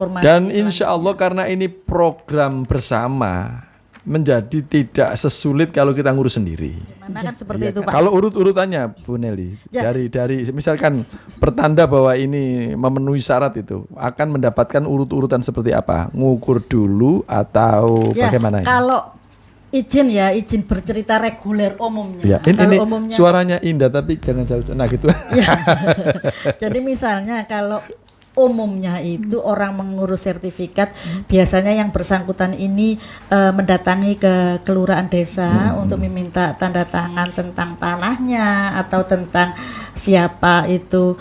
Dan insya Allah karena ini program bersama menjadi tidak sesulit kalau kita ngurus sendiri. Mana kan seperti itu Pak. Kalau urut-urutannya Bu Nelly, dari misalkan pertanda bahwa ini memenuhi syarat itu akan mendapatkan urut-urutan seperti apa? Ngukur dulu atau bagaimana? Kalau izin bercerita reguler umumnya. Ini umumnya, suaranya indah tapi jangan jauh-jauh. Nah gitu. Jadi misalnya kalau umumnya itu orang mengurus sertifikat biasanya yang bersangkutan ini mendatangi ke kelurahan desa untuk meminta tanda tangan tentang tanahnya atau tentang siapa itu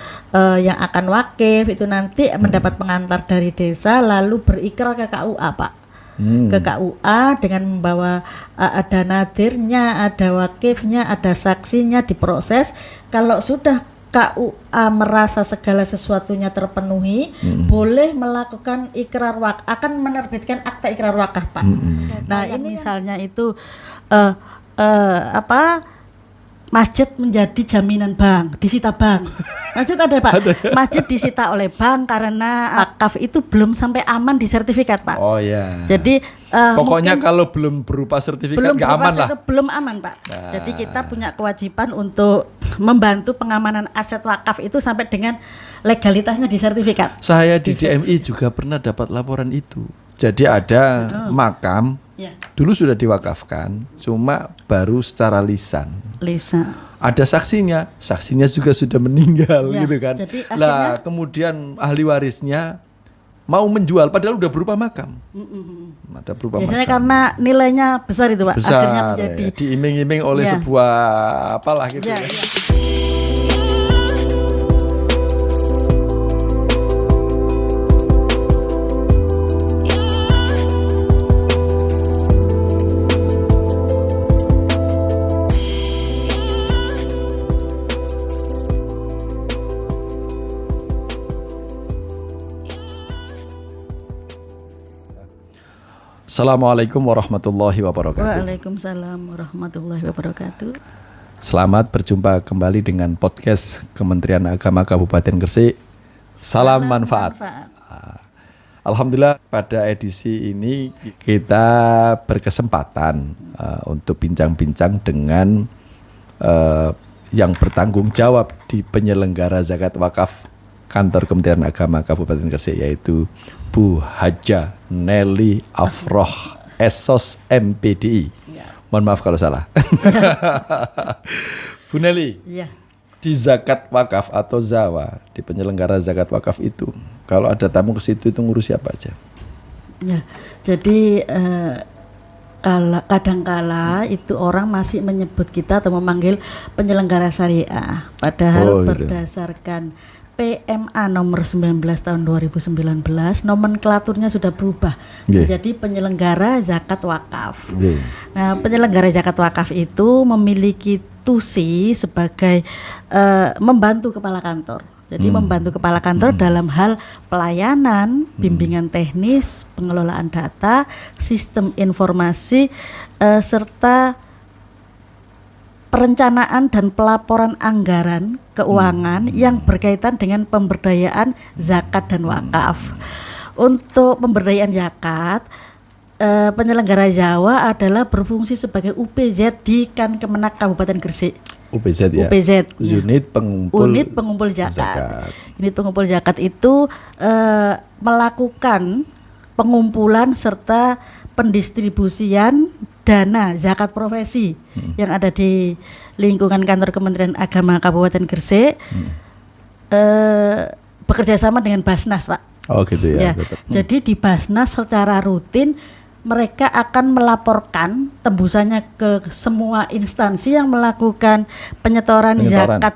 yang akan wakif, itu nanti mendapat pengantar dari desa lalu berikrar ke KUA Pak. Ke KUA dengan membawa ada nadirnya, ada wakifnya, ada saksinya, diproses. Kalau sudah KUA merasa segala sesuatunya terpenuhi, boleh melakukan ikrar wakaf, akan menerbitkan akta ikrar wakaf Pak. Nah ini misalnya itu masjid menjadi jaminan bank, disita bank. Masjid ada Pak, masjid disita oleh bank karena wakaf itu belum sampai aman di sertifikat Pak. Oh ya. Jadi pokoknya kalau belum berupa sertifikat nggak aman lah. Belum aman Pak. Jadi kita punya kewajiban untuk membantu pengamanan aset wakaf itu sampai dengan legalitasnya di sertifikat. Saya di DMI juga pernah dapat laporan itu. Jadi ada makam dulu sudah diwakafkan, cuma baru secara lisan. Ada saksinya juga sudah meninggal gitu kan. Lah kemudian ahli warisnya mau menjual padahal udah berupa makam. Ada berupa biasanya makam. Karena nilainya besar itu Pak. Besar, akhirnya menjadi diiming-iming oleh sebuah apalah gitu. Assalamualaikum warahmatullahi wabarakatuh. Waalaikumsalam warahmatullahi wabarakatuh. Selamat berjumpa kembali dengan podcast Kementerian Agama Kabupaten Gresik. Salam manfaat. Alhamdulillah pada edisi ini kita berkesempatan untuk bincang-bincang dengan yang bertanggung jawab di penyelenggara zakat wakaf Kantor Kementerian Agama Kabupaten Gresik, yaitu Bu Haja Nelly Afroh Esos MPDI. Mohon maaf kalau salah. Bu Nelly, di zakat wakaf atau zawa, di penyelenggara zakat wakaf itu, kalau ada tamu ke situ itu ngurus siapa aja? Ya, jadi kadang-kala itu orang masih menyebut kita atau memanggil penyelenggara syariah, padahal berdasarkan PMA nomor 19 tahun 2019 nomenklaturnya sudah berubah menjadi penyelenggara zakat wakaf. Nah, penyelenggara zakat wakaf itu memiliki tusi sebagai membantu kepala kantor. Jadi membantu kepala kantor dalam hal pelayanan, bimbingan teknis, pengelolaan data, sistem informasi, serta perencanaan dan pelaporan anggaran keuangan yang berkaitan dengan pemberdayaan zakat dan wakaf. Untuk pemberdayaan zakat, penyelenggara Jawa adalah berfungsi sebagai UPZ di Kemenak Kabupaten Gresik. UPZ ya. UPZ. Unit pengumpul zakat. Unit pengumpul zakat itu melakukan pengumpulan serta pendistribusian dana zakat profesi yang ada di lingkungan kantor Kementerian Agama Kabupaten Gresik, bekerja sama dengan Basnas Pak. Oh gitu ya. Jadi di Basnas secara rutin mereka akan melaporkan tembusannya ke semua instansi yang melakukan penyetoran zakat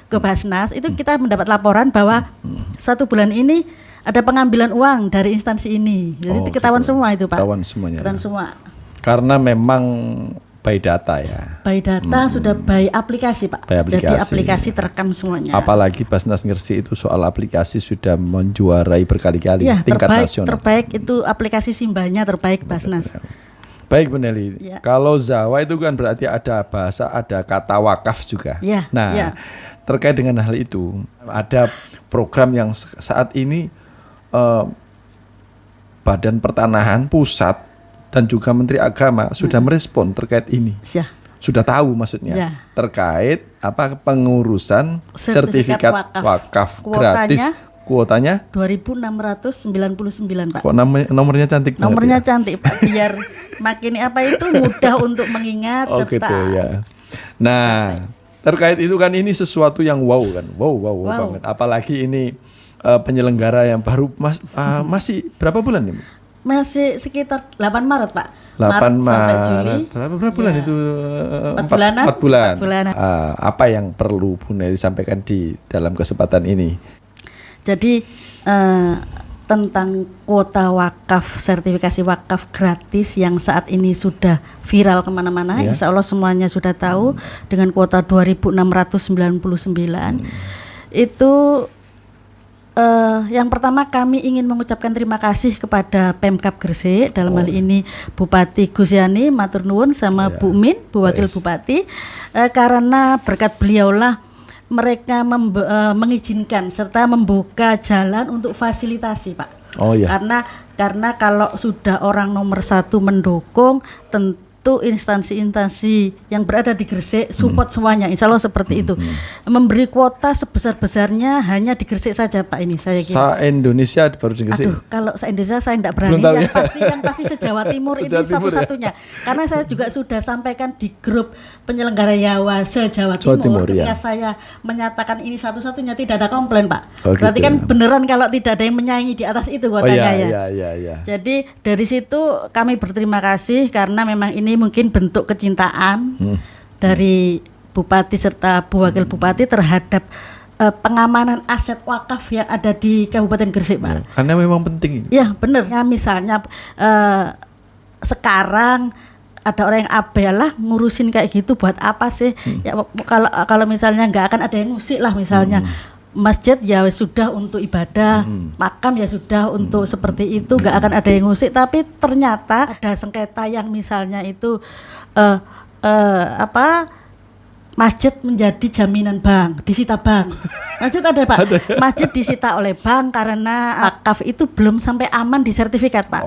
ke Basnas. Itu kita mendapat laporan bahwa 1 bulan ini ada pengambilan uang dari instansi ini. Jadi ketahuan semua itu Pak. Ketahuan semuanya. Ketahuan semua. Karena memang by data ya. By data sudah by aplikasi Pak. Jadi aplikasi terekam semuanya. Apalagi Basnas Gresik itu soal aplikasi sudah menjuarai berkali-kali tingkat nasional. Terbaik itu aplikasi Simbahnya terbaik Basnas. Baik Bu Nelly, kalau zawa itu kan berarti ada bahasa, ada kata wakaf juga. Terkait dengan hal itu, ada program yang saat ini Badan Pertanahan pusat dan juga Menteri Agama sudah merespon terkait ini. Sudah tahu maksudnya terkait pengurusan sertifikat wakaf gratis. Kuotanya 2.699 Pak. Kok nomornya cantik banget. Nomornya cantik Pak, biar makin mudah untuk mengingat serta. Gitu ya. Nah, terkait itu kan ini sesuatu yang wow banget. Apalagi ini penyelenggara yang baru masih berapa bulan nih? Masih sekitar 8 Maret Pak. 8 Maret sampai Juli. Berapa bulan itu? 4 bulan. Apa yang perlu Bu Neli sampaikan di dalam kesempatan ini? Jadi tentang kuota wakaf, sertifikasi wakaf gratis yang saat ini sudah viral kemana-mana, insya Allah semuanya sudah tahu dengan kuota 2.699. Itu yang pertama kami ingin mengucapkan terima kasih kepada Pemkab Gresik, dalam hal ini Bupati Gusyani matur nuwun sama Bu Min, Bu Wakil Bupati, karena berkat beliaulah mereka mengizinkan serta membuka jalan untuk fasilitasi Pak. Karena kalau sudah orang nomor 1 mendukung, tentu instansi-instansi yang berada di Gresik support semuanya, insya Allah seperti itu. Memberi kuota sebesar-besarnya hanya di Gresik saja Pak ini saya kira. Se-Indonesia baru di Gresik. Kalau se-Indonesia saya tidak berani, yang pasti se-Jawa Timur ini satu-satunya. Karena saya juga sudah sampaikan di grup penyelenggara Yawa se-Jawa Timur ketika saya menyatakan ini satu-satunya, tidak ada komplain Pak. Berarti kan beneran kalau tidak ada yang menyaingi di atas itu kuotanya Jadi dari situ kami berterima kasih karena memang ini mungkin bentuk kecintaan dari Bupati serta Bu Wakil Bupati terhadap pengamanan aset wakaf yang ada di Kabupaten Gresik Pak. Karena memang penting ini. Ya benar. Misalnya sekarang ada orang yang abelah ngurusin kayak gitu buat apa sih? Ya kalau misalnya nggak akan ada yang ngusik lah misalnya. Masjid ya sudah untuk ibadah, makam ya sudah untuk seperti itu, nggak akan ada yang ngusik. Tapi ternyata ada sengketa yang misalnya itu masjid menjadi jaminan bank, disita bank. Masjid ada Pak, masjid disita oleh bank karena wakaf itu belum sampai aman di sertifikat Pak.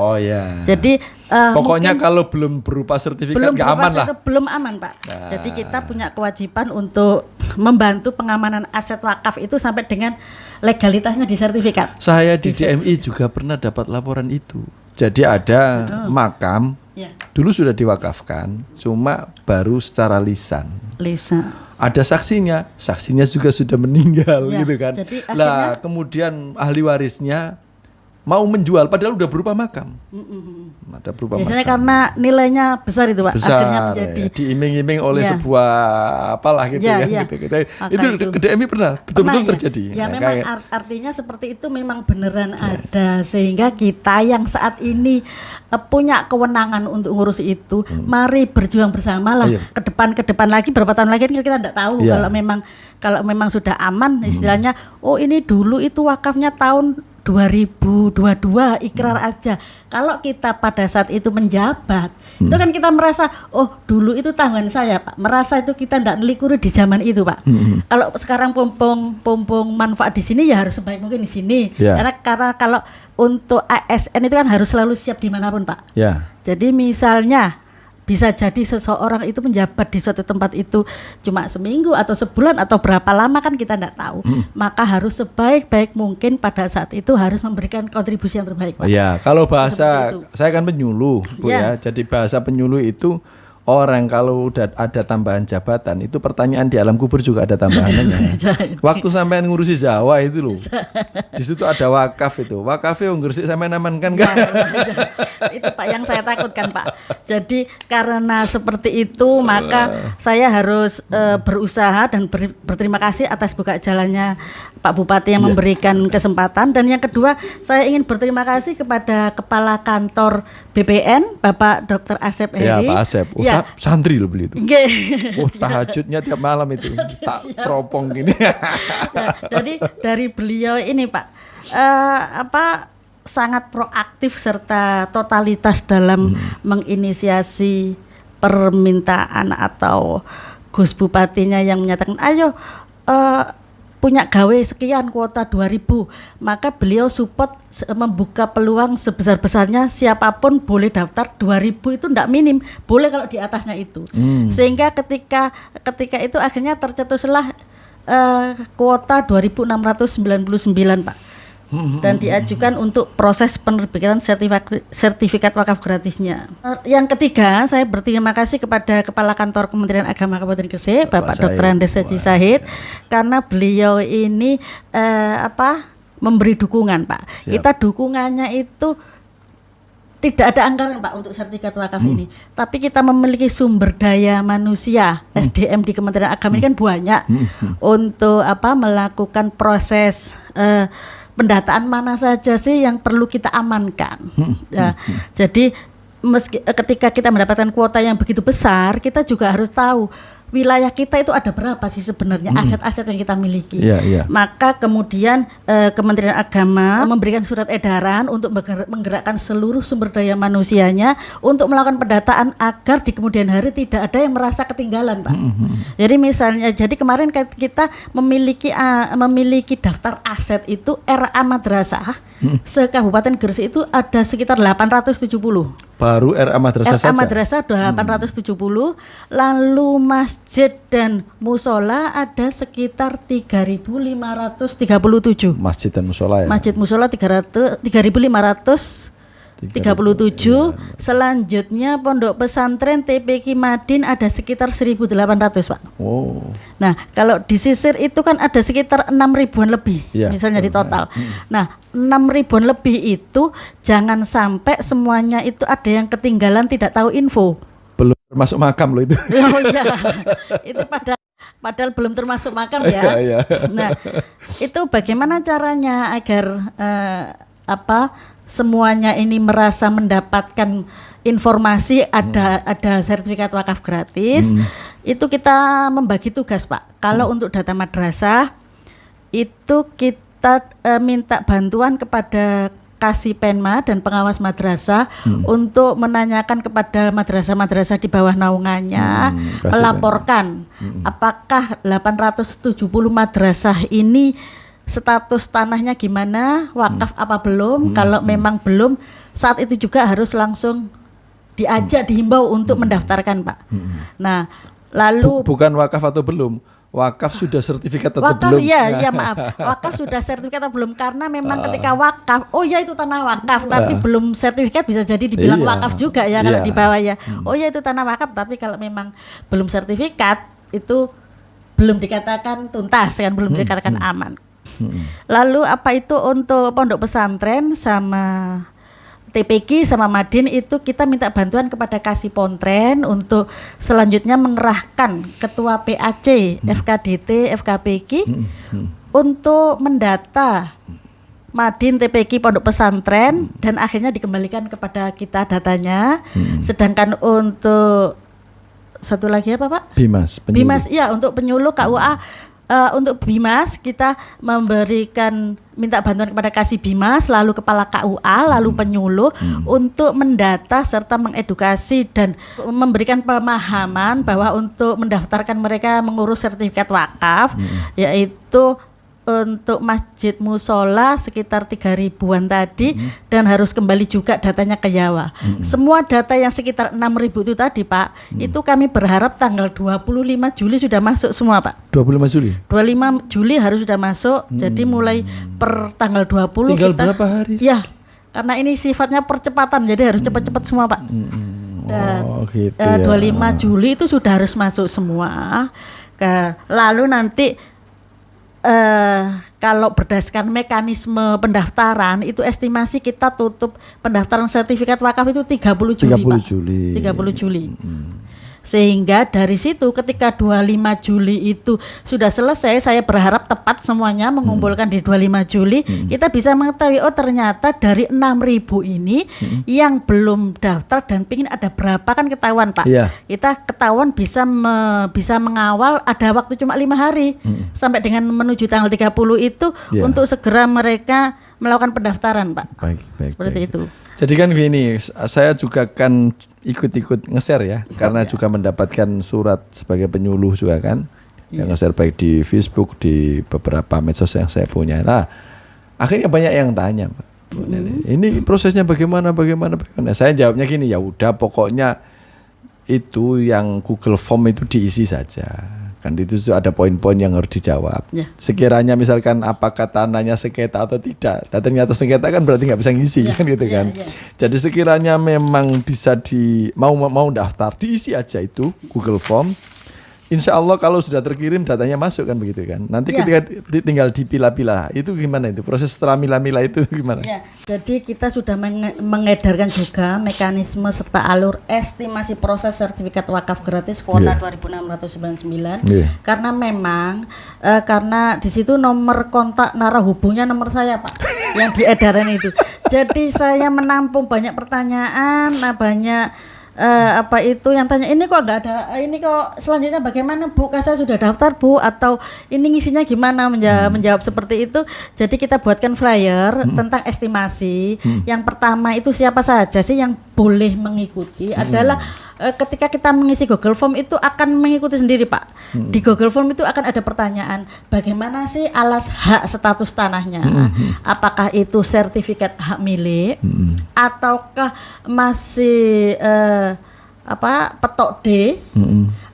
Jadi pokoknya kalau belum berupa sertifikat nggak aman lah. Belum aman Pak. Jadi kita punya kewajiban untuk membantu pengamanan aset wakaf itu sampai dengan legalitasnya di sertifikat. Saya di DMI juga pernah dapat laporan itu. Jadi ada makam dulu sudah diwakafkan, cuma baru secara lisan. Ada saksinya juga sudah meninggal gitu kan. Lah kemudian ahli warisnya mau menjual padahal udah berupa makam. Ada berupa biasanya makam. Karena nilainya besar itu Pak, akhirnya menjadi diiming-iming oleh sebuah apalah gitu Itu ke DMI pernah betul-betul terjadi. Memang artinya seperti itu memang beneran ada, sehingga kita yang saat ini punya kewenangan untuk ngurus itu, mari berjuang bersamalah ke depan lagi, berapa tahun lagi kita tidak tahu. Kalau memang sudah aman istilahnya, ini dulu itu wakafnya tahun 2022 ikrar aja. Kalau kita pada saat itu menjabat, itu kan kita merasa dulu itu tanggungan saya Pak. Merasa itu kita tidak nelikuri di zaman itu Pak. Kalau sekarang pompong manfaat di sini ya harus sebaik mungkin di sini. Karena kalau untuk ASN itu kan harus selalu siap dimanapun Pak. Jadi misalnya bisa jadi seseorang itu menjabat di suatu tempat itu cuma seminggu atau sebulan atau berapa lama kan kita tidak tahu. Maka harus sebaik-baik mungkin pada saat itu harus memberikan kontribusi yang terbaik Pak. Kalau bahasa saya kan penyuluh Bu Jadi bahasa penyuluh itu orang kalau udah ada tambahan jabatan itu pertanyaan di alam kubur juga ada tambahannya. Waktu sampean ngurusi Jawa itu loh. Di situ ada wakaf itu. Wakafnya Gresik sampean amankan kan? Itu Pak yang saya takutkan Pak. Jadi karena seperti itu maka saya harus berusaha dan berterima kasih atas buka jalannya Pak Bupati yang memberikan kesempatan. Dan yang kedua saya ingin berterima kasih kepada Kepala Kantor BPN Bapak Dr. Asep Heri. Pak Asep. Santri loh beli itu. Tahajudnya tiap malam itu tak teropong gini. Jadi dari beliau ini Pak sangat proaktif serta totalitas dalam menginisiasi permintaan atau Gus Bupatinya yang menyatakan ayo punya gawe sekian kuota 2.000, maka beliau support membuka peluang sebesar-besarnya, siapapun boleh daftar 2.000 itu enggak minim, boleh kalau di atasnya itu. Sehingga ketika itu akhirnya tercetuslah kuota 2.699 Pak. Dan diajukan untuk proses penerbitan sertifikat wakaf gratisnya. Yang ketiga, saya berterima kasih kepada Kepala Kantor Kementerian Agama Kabupaten Gresik, Bapak Dr. Andes Haji Sahid, karena beliau ini memberi dukungan, Pak. Siap. Kita dukungannya itu tidak ada anggaran, Pak, untuk sertifikat wakaf ini. Tapi kita memiliki sumber daya manusia, SDM di Kementerian Agama ini kan banyak untuk melakukan proses pendataan mana saja sih yang perlu kita amankan. Jadi ketika kita mendapatkan kuota yang begitu besar, kita juga harus tahu wilayah kita itu ada berapa sih sebenarnya aset-aset yang kita miliki. Maka kemudian Kementerian Agama memberikan surat edaran untuk menggerakkan seluruh sumber daya manusianya untuk melakukan pendataan agar di kemudian hari tidak ada yang merasa ketinggalan, Pak. Jadi kemarin kita memiliki daftar aset itu RA Madrasah se-Kabupaten Gresik itu ada sekitar 870. Baru RA Madrasah saja? RA Madrasah 870, lalu masjid dan musola ada sekitar 3.537. Masjid dan musola ya? Masjid musola 3.537. Selanjutnya pondok pesantren TPQ Madin ada sekitar 1.800, Pak. Nah, kalau disisir itu kan ada sekitar 6.000-an lebih, misalnya di total. Nah, 6.000-an lebih itu jangan sampai semuanya itu ada yang ketinggalan, tidak tahu info. Belum termasuk makam loh itu. Itu padahal belum termasuk makam ya. Nah, itu bagaimana caranya agar semuanya ini merasa mendapatkan informasi ada sertifikat wakaf gratis. Itu kita membagi tugas, Pak. Kalau untuk data madrasah itu kita minta bantuan kepada Kasipenma dan pengawas madrasah untuk menanyakan kepada madrasah-madrasah di bawah naungannya, melaporkan apakah 870 madrasah ini status tanahnya gimana, wakaf apa belum. Kalau memang belum, saat itu juga harus langsung dihimbau untuk mendaftarkan, Pak. Nah, lalu bukan wakaf atau belum, wakaf sudah sertifikat atau belum? Maaf, wakaf sudah sertifikat atau belum, karena memang ketika wakaf, itu tanah wakaf, tapi belum sertifikat bisa jadi dibilang wakaf juga ya kalau di bawah ya. Itu tanah wakaf, tapi kalau memang belum sertifikat itu belum dikatakan tuntas kan, belum dikatakan aman. Lalu untuk pondok pesantren sama TPQ sama Madin itu kita minta bantuan kepada Kasipontren untuk selanjutnya mengerahkan ketua PAC, FKDT, FKPQ untuk mendata Madin, TPQ, pondok pesantren dan akhirnya dikembalikan kepada kita datanya. Sedangkan untuk satu lagi apa, Pak? Bimas, untuk penyuluh KUA. Untuk Bimas kita minta bantuan kepada Kasih Bimas, lalu kepala KUA, lalu penyuluh untuk mendata serta mengedukasi dan memberikan pemahaman bahwa untuk mendaftarkan mereka mengurus sertifikat wakaf, yaitu untuk masjid musola sekitar 3.000-an tadi dan harus kembali juga datanya ke Yawa. Semua data yang sekitar 6.000 itu tadi, Pak, itu kami berharap tanggal 25 Juli sudah masuk semua, Pak. 25 Juli? 25 Juli harus sudah masuk. Jadi mulai per tanggal 20 tinggal berapa hari? Ya, karena ini sifatnya percepatan, jadi harus cepat-cepat semua, Pak. Dan 25 Juli itu sudah harus masuk semua. Lalu nanti kalau berdasarkan mekanisme pendaftaran itu estimasi kita tutup pendaftaran sertifikat wakaf itu 30 Juli, Pak. 30 Juli. Sehingga dari situ ketika 25 Juli itu sudah selesai, saya berharap tepat semuanya mengumpulkan di 25 Juli, kita bisa mengetahui ternyata dari 6.000 ini yang belum daftar dan pingin ada berapa kan ketahuan, Pak. Kita ketahuan bisa mengawal, ada waktu cuma 5 hari sampai dengan menuju tanggal 30 itu untuk segera mereka melakukan pendaftaran, Pak. Baik. Seperti itu. Jadi kan gini, saya juga kan ikut nge-share ya, karena juga mendapatkan surat sebagai penyuluh juga kan. yang nge-share baik di Facebook, di beberapa medsos yang saya punya. Nah, akhirnya banyak yang tanya, Mbak, Bu Nelly, ini prosesnya bagaimana? Saya jawabnya gini, ya udah pokoknya itu yang Google Form itu diisi saja. Kan itu ada poin-poin yang harus dijawab. Sekiranya misalkan apakah tanahnya sengketa atau tidak. Nah, ternyata sengketa kan berarti nggak bisa ngisi kan gitu kan. Jadi sekiranya memang bisa mau daftar, diisi aja itu Google Form. Insya Allah kalau sudah terkirim datanya masuk kan begitu kan. Nanti ketika tinggal dipilah-pilah, itu gimana itu? Proses setelah milah-milah itu gimana? Jadi kita sudah mengedarkan juga mekanisme serta alur estimasi proses sertifikat wakaf gratis kuota 2.699. Karena memang karena di situ nomor kontak narahubungnya nomor saya, Pak, yang di edaran itu. Jadi saya menampung banyak pertanyaan, banyak apa itu yang tanya, ini kok nggak ada, ini kok selanjutnya bagaimana Bu, saya sudah daftar Bu, atau ini ngisinya gimana, menjawab seperti itu. Jadi kita buatkan flyer tentang estimasi. Yang pertama itu siapa saja sih yang boleh mengikuti adalah ketika kita mengisi Google Form itu akan mengikuti sendiri, Pak. Di Google Form itu akan ada pertanyaan, bagaimana sih alas hak status tanahnya? Apakah itu sertifikat hak milik ataukah masih petok D,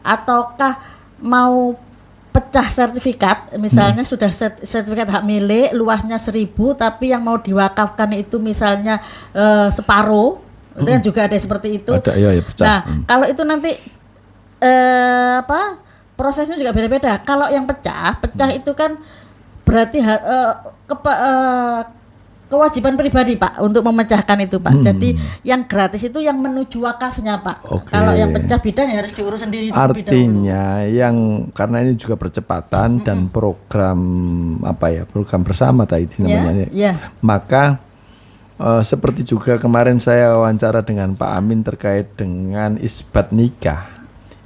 ataukah mau pecah sertifikat, misalnya sudah sertifikat hak milik luasnya 1.000 tapi yang mau diwakafkan itu misalnya separuh. Kan juga ada seperti itu. Ada, ya, pecah. Nah, kalau itu nanti prosesnya juga beda-beda. Kalau yang pecah itu kan berarti kewajiban pribadi, Pak, untuk memecahkan itu, Pak. Jadi yang gratis itu yang menuju wakafnya, Pak. Kalau yang pecah bidang ya harus diurus sendiri. Artinya yang karena ini juga percepatan dan program program bersama tadi namanya. Maka seperti juga kemarin saya wawancara dengan Pak Amin terkait dengan isbat nikah.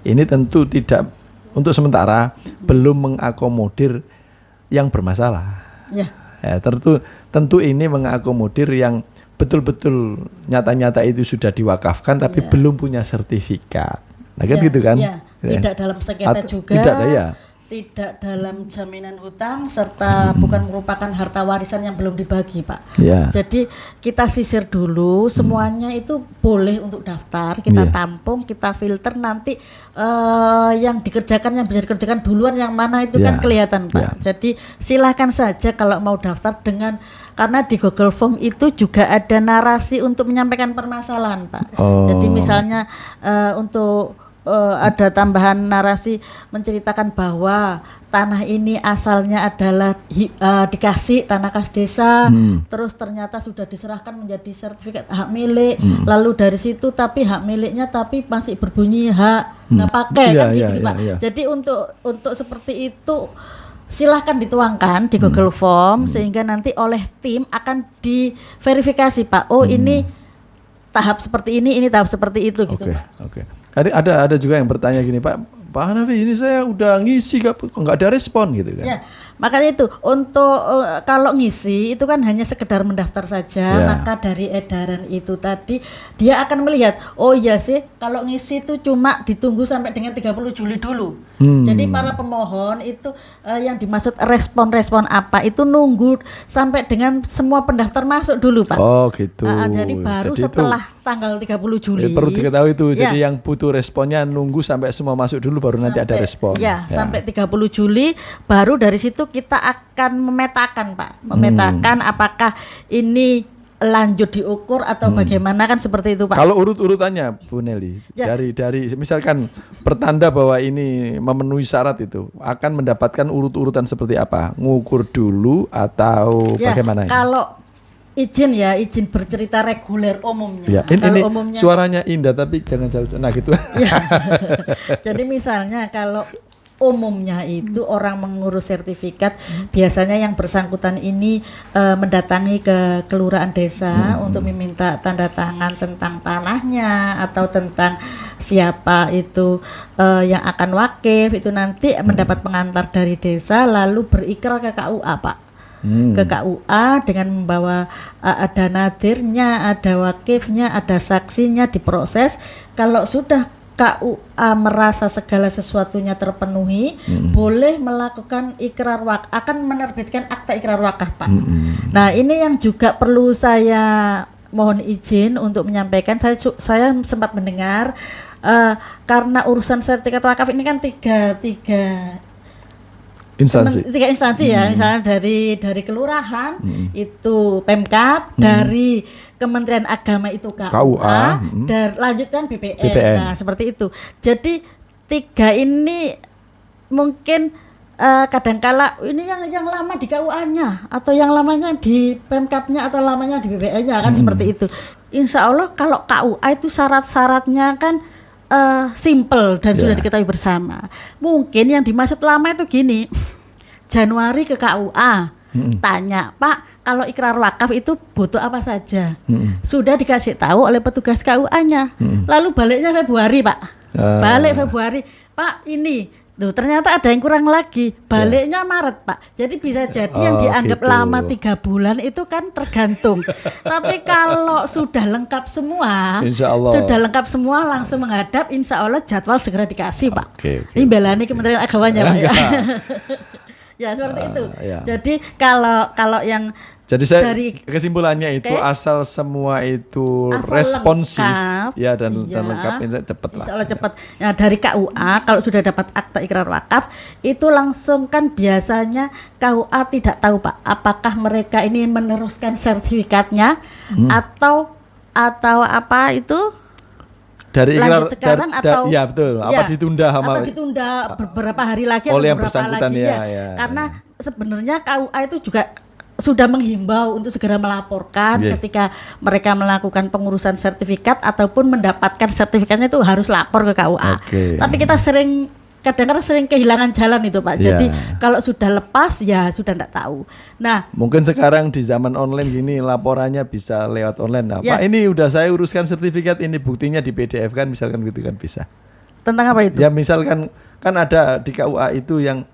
Ini tentu tidak, untuk sementara belum mengakomodir yang bermasalah. Tentu ini mengakomodir yang betul-betul nyata-nyata itu sudah diwakafkan tapi belum punya sertifikat. Nah kan gitu kan? Tidak dalam sengketa juga. Tidak dalam jaminan hutang serta bukan merupakan harta warisan yang belum dibagi, Pak. Jadi kita sisir dulu semuanya itu boleh untuk daftar, kita tampung, kita filter, nanti yang dikerjakan, yang bisa dikerjakan duluan yang mana itu kan kelihatan, Pak. Jadi silakan saja kalau mau daftar karena di Google Form itu juga ada narasi untuk menyampaikan permasalahan, Pak. Jadi misalnya untuk ada tambahan narasi menceritakan bahwa tanah ini asalnya adalah dikasih tanah kas desa, terus ternyata sudah diserahkan menjadi sertifikat hak milik, lalu dari situ tapi hak miliknya tapi masih berbunyi hak nggak pakai kan gitu, Pak. Jadi untuk seperti itu silahkan dituangkan di Google Form sehingga nanti oleh tim akan diverifikasi, Pak. Ini tahap seperti ini tahap seperti itu gitu, Pak. Ada juga yang bertanya gini, Pak Hanafi, ini saya udah ngisi kok nggak ada respon gitu kan? Makanya itu untuk kalau ngisi itu kan hanya sekedar mendaftar saja, maka dari edaran itu tadi dia akan melihat, oh iya sih kalau ngisi itu cuma ditunggu sampai dengan 30 Juli dulu. Jadi para pemohon itu yang dimaksud respon apa itu nunggu sampai dengan semua pendaftar masuk dulu, Pak. Oh gitu. Jadi baru setelah tanggal 30 Juli. Perlu diketahui itu. Jadi yang butuh responnya nunggu sampai semua masuk dulu baru nanti ada respon. Sampai 30 Juli baru dari situ kita akan memetakan, Pak. Memetakan apakah ini lanjut diukur atau bagaimana kan seperti itu, Pak. Kalau urut-urutannya Bu Nelly, dari misalkan pertanda bahwa ini memenuhi syarat itu akan mendapatkan urut-urutan seperti apa? Ngukur dulu atau bagaimana? Kalau izin bercerita reguler umumnya. Ini umumnya, suaranya indah tapi jangan jauh. Nah gitu. Jadi misalnya kalau umumnya itu orang mengurus sertifikat biasanya yang bersangkutan ini mendatangi ke kelurahan desa untuk meminta tanda tangan tentang tanahnya atau tentang siapa itu yang akan wakif, itu nanti mendapat pengantar dari desa lalu berikrar ke KUA, Pak. Ke KUA dengan membawa ada nadirnya, ada wakifnya, ada saksinya, diproses. Kalau sudah KUA merasa segala sesuatunya terpenuhi, boleh melakukan ikrar wakaf, akan menerbitkan akta ikrar wakaf, Pak. Nah, ini yang juga perlu saya mohon izin untuk menyampaikan. Saya sempat mendengar karena urusan sertifikat wakaf ini kan tiga instansi ya, misalnya dari kelurahan itu Pemkab, dari Kementerian Agama itu KUA, dan lanjutkan BPN. Nah, seperti itu. Jadi 3 ini mungkin kadangkala ini yang lama di KUA-nya atau yang lamanya di Pemkabnya atau lamanya di BPN-nya kan seperti itu. Insya Allah kalau KUA itu syarat-syaratnya kan simple dan sudah diketahui bersama. Mungkin yang dimaksud lama itu gini, Januari ke KUA tanya, Pak, kalau ikrar wakaf itu butuh apa saja? Sudah dikasih tahu oleh petugas KUA-nya. Lalu baliknya Februari, Pak. Balik Februari, Pak, ini tuh ternyata ada yang kurang lagi. Baliknya Maret, Pak. Jadi bisa jadi yang dianggap lama 3 bulan itu kan tergantung. Tapi kalau sudah lengkap semua, sudah lengkap semua langsung menghadap, insya Allah jadwal segera dikasih, Pak. Ini belani Kementerian Agamanya, Pak. Ya seperti itu. Jadi kalau yang dari kesimpulannya itu asal semua itu responsif lengkap, dan lengkap, cepat lah. Insya Allah cepat. Ya, dari KUA kalau sudah dapat akta ikrar wakaf itu langsung kan biasanya KUA tidak tahu, Pak, apakah mereka ini meneruskan sertifikatnya atau apa itu dari ikrar sekarang atau ya betul apa ditunda atau ditunda beberapa hari lagi atau oleh yang beberapa bersangkutan lagi karena sebenarnya KUA itu juga sudah menghimbau untuk segera melaporkan ketika mereka melakukan pengurusan sertifikat ataupun mendapatkan sertifikatnya itu harus lapor ke KUA. Tapi kita kadang-kadang sering kehilangan jalan itu, Pak. Jadi kalau sudah lepas ya sudah tidak tahu. Nah, mungkin sekarang di zaman online gini laporannya bisa lewat online. Nah, Pak, ini udah saya uruskan sertifikat, ini buktinya di PDF kan, misalkan gitu kan bisa. Tentang apa itu? Ya misalkan kan ada di KUA itu yang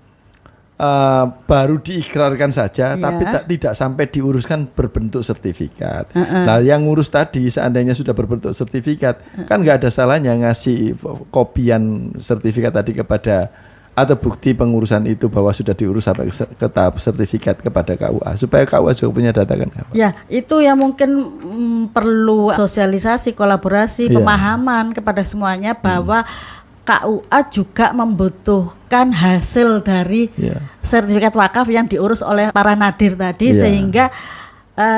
baru diikrarkan saja, tapi tidak sampai diuruskan berbentuk sertifikat. Nah, yang ngurus tadi seandainya sudah berbentuk sertifikat, kan nggak ada salahnya ngasih kopian sertifikat tadi kepada atau bukti pengurusan itu bahwa sudah diurus sampai ke tahap sertifikat kepada KUA supaya KUA juga punya data kan. Ya, itu yang mungkin perlu sosialisasi, kolaborasi, pemahaman kepada semuanya bahwa KUA juga membutuhkan hasil dari sertifikat wakaf yang diurus oleh para nadir tadi sehingga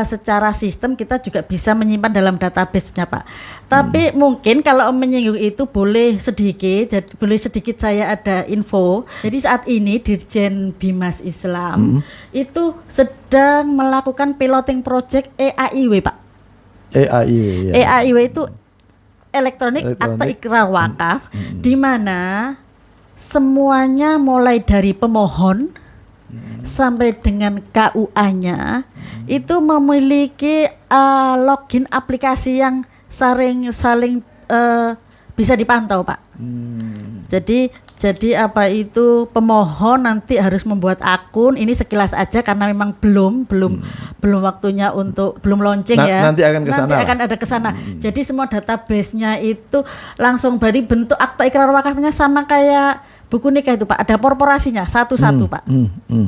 secara sistem kita juga bisa menyimpan dalam database-nya, Pak. Tapi mungkin kalau menyinggung itu boleh sedikit saya ada info. Jadi saat ini Dirjen Bimas Islam itu sedang melakukan piloting project EAIW, Pak. EAIW itu elektronik akta ikrar wakaf, di mana semuanya mulai dari pemohon sampai dengan KUA-nya itu memiliki login aplikasi yang saling bisa dipantau, Pak. Jadi apa itu pemohon nanti harus membuat akun, ini sekilas aja karena memang belum waktunya untuk belum launching nanti akan ke sana. Nanti akan ada ke sana. Jadi semua database-nya itu langsung berarti bentuk akta ikrar wakafnya sama kayak buku nikah itu, Pak. Ada korporasinya satu-satu, Pak.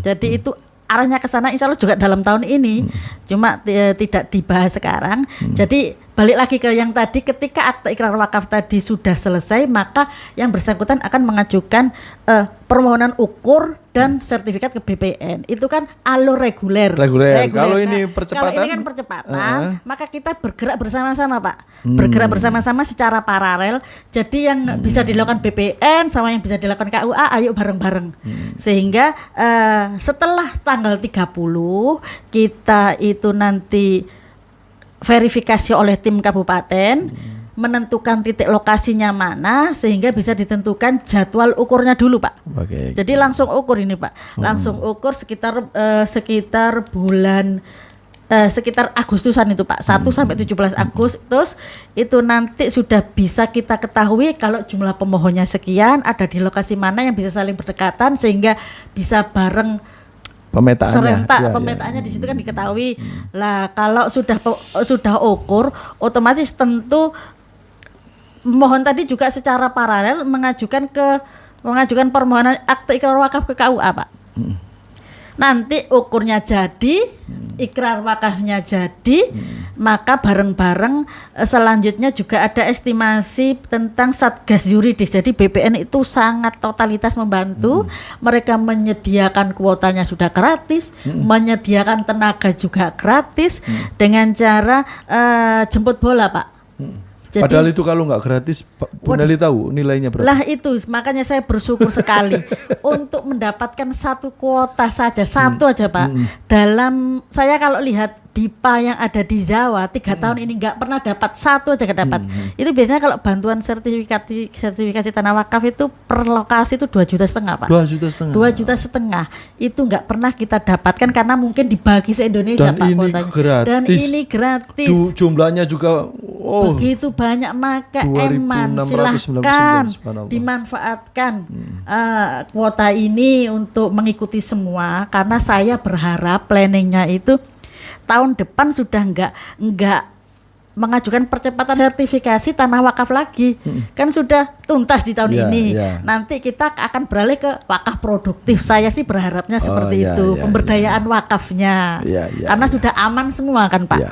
Jadi itu arahnya ke sana, insya Allah juga dalam tahun ini. Cuma tidak dibahas sekarang. Jadi balik lagi ke yang tadi, ketika akta ikrar wakaf tadi sudah selesai, maka yang bersangkutan akan mengajukan permohonan ukur dan sertifikat ke BPN. Itu kan alur reguler. Kalau ini percepatan, kalau ini kan percepatan, maka kita bergerak bersama-sama, Pak. Bergerak bersama-sama secara paralel. Jadi yang bisa dilakukan BPN sama yang bisa dilakukan KUA, ayo bareng-bareng. Sehingga setelah tanggal 30 kita itu nanti verifikasi oleh tim kabupaten, menentukan titik lokasinya mana sehingga bisa ditentukan jadwal ukurnya dulu, Pak. Jadi langsung ukur ini, Pak. Langsung ukur sekitar bulan sekitar Agustusan itu, Pak. 1 sampai 17 Agustus itu nanti sudah bisa kita ketahui kalau jumlah pemohonnya sekian, ada di lokasi mana yang bisa saling berdekatan sehingga bisa bareng pemetaannya di situ kan diketahui. Lah kalau sudah ukur, otomatis tentu pemohon tadi juga secara paralel mengajukan permohonan akte ikrar wakaf ke KUA, Pak. Nanti ukurnya jadi, ikrar wakafnya jadi, maka bareng-bareng selanjutnya juga ada estimasi tentang satgas yuridis. Jadi BPN itu sangat totalitas membantu. Mereka menyediakan kuotanya sudah gratis, menyediakan tenaga juga gratis dengan cara jemput bola, Pak. Jadi, padahal itu kalau nggak gratis, Bu Nelly tahu nilainya berapa? Lah itu, makanya saya bersyukur sekali untuk mendapatkan satu kuota saja, satu aja Pak. Dalam saya kalau lihat DIPA yang ada di Jawa 3 tahun ini nggak pernah dapat, satu aja nggak dapat. Itu biasanya kalau bantuan sertifikasi tanah wakaf itu per lokasi itu 2,5 juta Pak. 2,5 juta. 2,5 juta itu nggak pernah kita dapatkan karena mungkin dibagi se-Indonesia, Pak, kuotanya. Dan ini gratis. Jumlahnya juga begitu banyak, maka Eman silahkan dimanfaatkan kuota ini untuk mengikuti semua, karena saya berharap planningnya itu tahun depan sudah enggak mengajukan percepatan sertifikasi tanah wakaf lagi. Kan sudah tuntas di tahun ini. Nanti kita akan beralih ke wakaf produktif. Saya sih berharapnya seperti itu, pemberdayaan wakafnya. Karena sudah aman semua kan, Pak.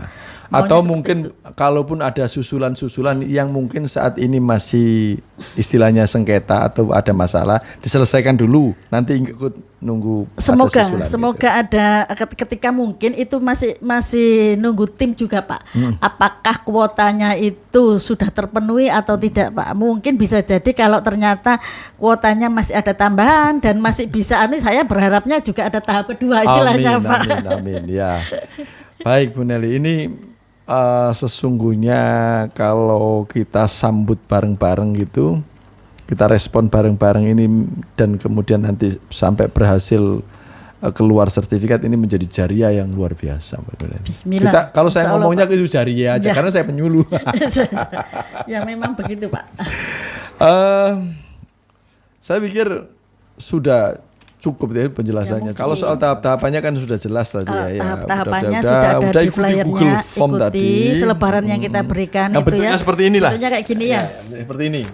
Atau mungkin kalaupun ada susulan-susulan yang mungkin saat ini masih istilahnya sengketa atau ada masalah, diselesaikan dulu, nanti ikut nunggu. Semoga ada ketika mungkin itu masih nunggu tim juga, Pak. Apakah kuotanya itu sudah terpenuhi atau tidak, Pak? Mungkin bisa jadi kalau ternyata kuotanya masih ada tambahan dan masih bisa, saya berharapnya juga ada tahap kedua istilahnya, Pak. Amin. Ya. Baik Bu Nelly, ini sesungguhnya kalau kita sambut bareng-bareng gitu, kita respon bareng-bareng ini dan kemudian nanti sampai berhasil keluar sertifikat, ini menjadi jariah yang luar biasa. Bismillah. Kalau saya ngomongnya itu jariah aja karena saya penyuluh. Ya memang begitu, Pak. Saya pikir sudah cukup ya penjelasannya. Kalau soal tahap-tahapannya kan sudah jelas tadi tahap-tahapannya sudah ada di flyernya, ikuti selebaran yang kita berikan itu bentuknya seperti inilah. Bentuknya kayak gini ya. Seperti ini.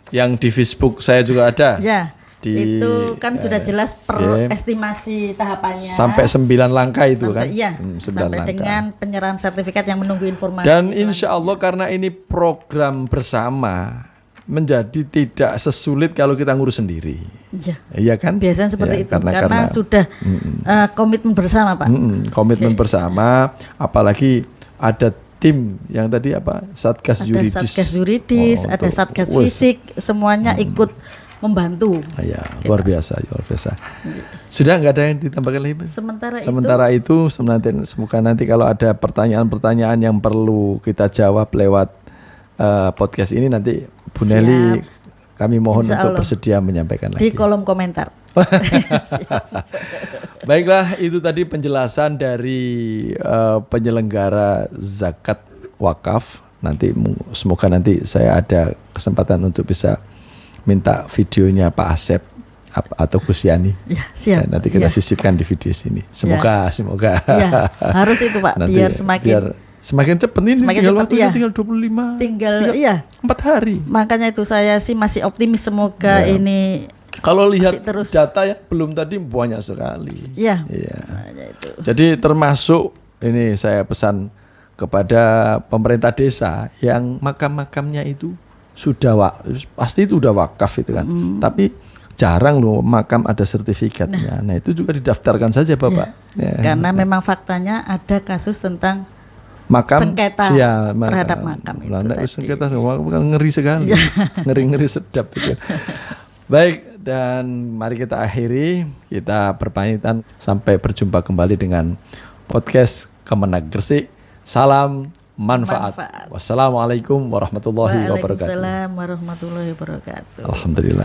Yang di Facebook saya juga ada. Ya. Itu kan sudah jelas per estimasi tahapannya. Sampai 9 langkah itu kan. Iya. Sampai langkah. Dengan penyerahan sertifikat yang menunggu informasi. Dan insya Allah karena ini program bersama, menjadi tidak sesulit kalau kita ngurus sendiri. Iya kan? Biasanya seperti itu karena sudah komitmen bersama, Pak. Komitmen bersama, apalagi ada tim yang tadi Satgas Yuridis. Ada Satgas Yuridis, ada Satgas Fisik, semuanya ikut membantu. Luar biasa. Sudah nggak ada yang ditambahkan lagi? Sementara itu semoga nanti kalau ada pertanyaan-pertanyaan yang perlu kita jawab lewat podcast ini, nanti Bu Nelly kami mohon untuk bersedia menyampaikan lagi di kolom komentar. Baiklah, itu tadi penjelasan dari penyelenggara zakat wakaf. Semoga nanti saya ada kesempatan untuk bisa minta videonya Pak Asep atau Gus Yani. Siap. Nanti kita sisipkan di video sini. Semoga. Harus itu, Pak, nanti, biar semakin cepat ini, tinggal waktunya tinggal 25. Tinggal 4 hari. Makanya itu saya sih masih optimis, semoga ini. Kalau lihat data yang belum tadi banyak sekali. Jadi termasuk ini saya pesan kepada pemerintah desa yang makam-makamnya itu pasti itu udah wakaf itu kan. Tapi jarang loh makam ada sertifikatnya. Nah itu juga didaftarkan saja, Bapak. Karena memang faktanya ada kasus tentang sengketa terhadap makam itu. Sengketa ngeri sekali, ngeri sedap itu. Baik, dan mari kita akhiri, kita berpamitan sampai berjumpa kembali dengan podcast Kemenag Gresik. Salam manfaat. Wassalamualaikum warahmatullahi wabarakatuh. Waalaikumsalam warahmatullahi wabarakatuh. Alhamdulillah.